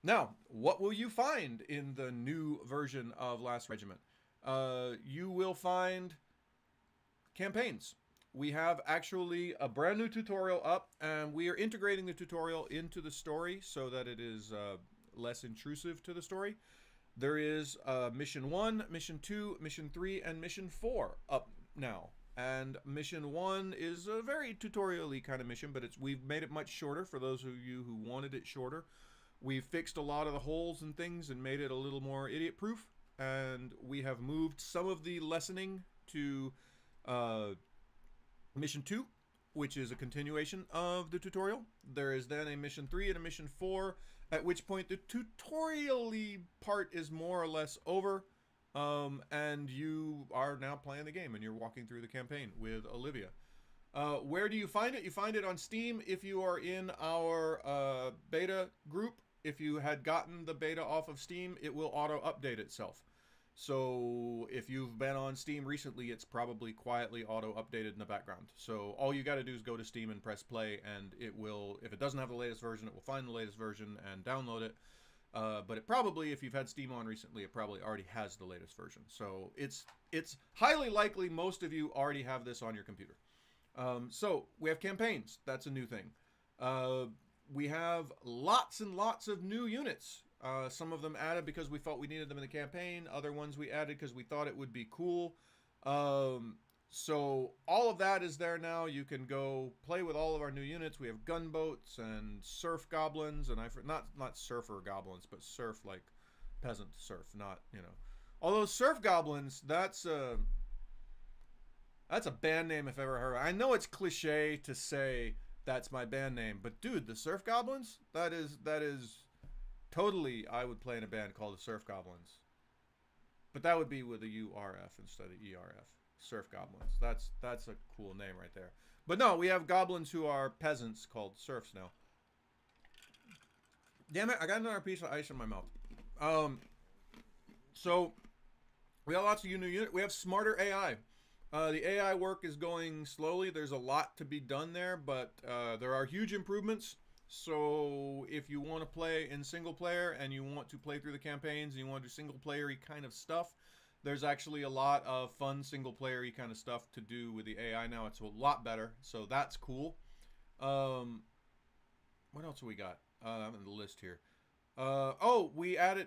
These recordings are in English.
Now, what will you find in the new version of Last Regiment? You will find campaigns. We have actually a brand new tutorial up, and we are integrating the tutorial into the story so that it is less intrusive to the story. There is Mission 1, Mission 2, Mission 3, and Mission 4 up now. And Mission 1 is a very tutorial-y kind of mission, but we've made it much shorter for those of you who wanted it shorter. We've fixed a lot of the holes and things and made it a little more idiot-proof. And we have moved some of the lessoning to Mission 2, which is a continuation of the tutorial. There is then a Mission 3 and a Mission 4, at which point the tutorial-y part is more or less over, and you are now playing the game, and you're walking through the campaign with Olivia. Where do you find it? You find it on Steam if you are in our beta group. If you had gotten the beta off of Steam, it will auto-update itself. So if you've been on Steam recently, it's probably quietly auto-updated in the background. So all you got to do is go to Steam and press play, and it will, if it doesn't have the latest version, it will find the latest version and download it. But it probably, if you've had Steam on recently, it probably already has the latest version. So it's highly likely most of you already have this on your computer. So we have campaigns. That's a new thing. We have lots and lots of new units. Some of them added because we felt we needed them in the campaign. Other ones we added because we thought it would be cool. So all of that is there now. You can go play with all of our new units. We have gunboats and surf goblins, and not surfer goblins, but surf like peasant surf, not, you know. Although surf goblins, that's a band name if ever heard. I know it's cliche to say that's my band name, but dude, the surf goblins, that is totally, I would play in a band called the Surf Goblins. But that would be with a URF instead of ERF. Surf Goblins. That's a cool name right there. But no, we have goblins who are peasants called serfs now. Damn it, I got another piece of ice in my mouth. So, we have lots of new units. We have smarter AI. The AI work is going slowly. There's a lot to be done there, but there are huge improvements. So if you want to play in single player and you want to play through the campaigns and you want to do single player-y kind of stuff, there's actually a lot of fun single player-y kind of stuff to do with the AI now. It's a lot better, so that's cool. What else have we got? I'm in the list here. Oh, we added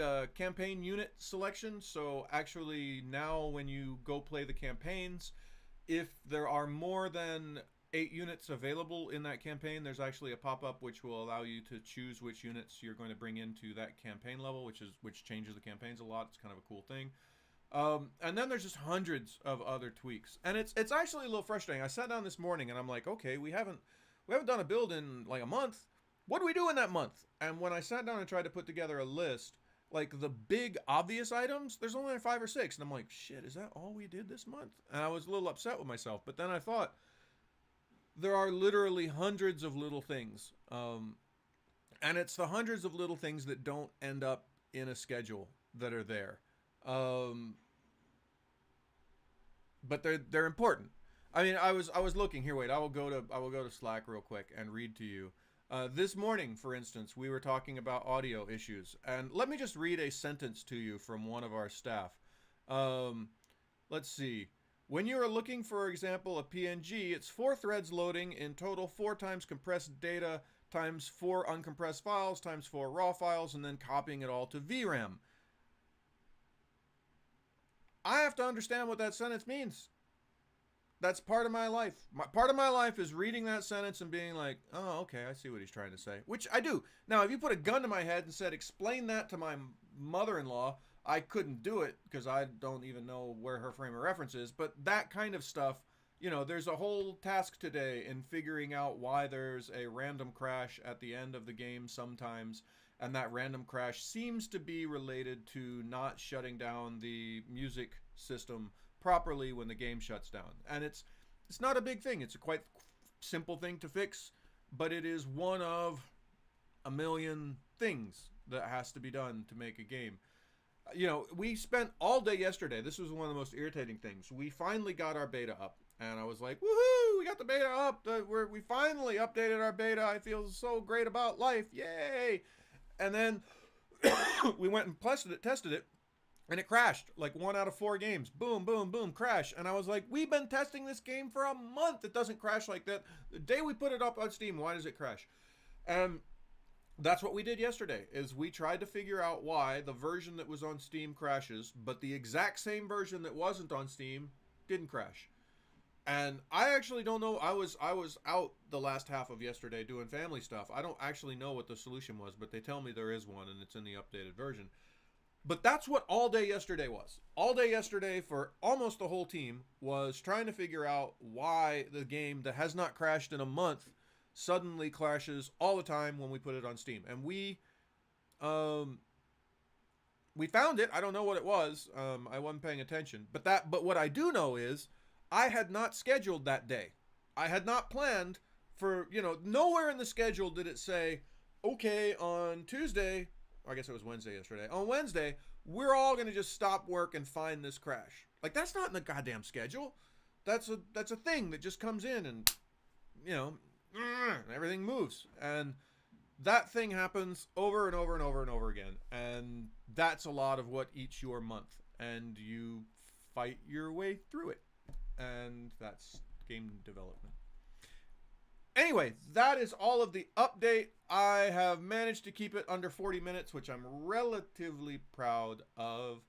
a campaign unit selection. So actually now when you go play the campaigns, if there are more than 8 units available in that campaign, there's actually a pop-up which will allow you to choose which units you're going to bring into that campaign level, which changes the campaigns a lot. It's kind of a cool thing. And then there's just hundreds of other tweaks, and it's actually a little frustrating. I sat down this morning and I'm like, okay, we haven't done a build in like a month. What do we do in that month? And when I sat down and tried to put together a list, like the big obvious items, there's only 5 or 6, and I'm like, shit, is that all we did this month? And I was a little upset with myself, but then I thought, there are literally hundreds of little things. And it's the hundreds of little things that don't end up in a schedule that are there. But they're important. I mean, I was looking here. Wait, I will go to Slack real quick and read to you. This morning, for instance, we were talking about audio issues, and let me just read a sentence to you from one of our staff. Let's see. When you are looking, for example, a PNG, it's 4 threads loading, in total 4 times compressed data times 4 uncompressed files times 4 raw files, and then copying it all to VRAM. I have to understand what that sentence means. That's part of my life. Part of my life is reading that sentence and being like, oh, okay, I see what he's trying to say. Which I do. Now, if you put a gun to my head and said, explain that to my mother-in-law, I couldn't do it because I don't even know where her frame of reference is. But that kind of stuff, you know, there's a whole task today in figuring out why there's a random crash at the end of the game sometimes. And that random crash seems to be related to not shutting down the music system properly when the game shuts down. And it's not a big thing. It's a quite simple thing to fix, but it is one of a million things that has to be done to make a game. You know, we spent all day yesterday. This was one of the most irritating things. We finally got our beta up, and I was like, woohoo, we got the beta up. We finally updated our beta. I feel so great about life. Yay. And then we went and tested it, and it crashed like 1 out of 4 games. Boom, boom, boom, crash. And I was like, we've been testing this game for a month. It doesn't crash like that. The day we put it up on Steam, why does it crash? And that's what we did yesterday, is we tried to figure out why the version that was on Steam crashes, but the exact same version that wasn't on Steam didn't crash. And I actually don't know. I was out the last half of yesterday doing family stuff. I don't actually know what the solution was, but they tell me there is one, and it's in the updated version. But that's what all day yesterday was. All day yesterday for almost the whole team was trying to figure out why the game that has not crashed in a month suddenly crashes all the time when we put it on Steam. And we found it. I don't know what it was. I wasn't paying attention. But what I do know is I had not scheduled that day. I had not planned for, nowhere in the schedule did it say, okay, on Tuesday, I guess it was Wednesday yesterday. On Wednesday, we're all going to just stop work and find this crash. Like, that's not in the goddamn schedule. That's a thing that just comes in and, everything moves. And that thing happens over and over and over and over again. And that's a lot of what eats your month. And you fight your way through it. And that's game development. Anyway, that is all of the update. I have managed to keep it under 40 minutes, which I'm relatively proud of.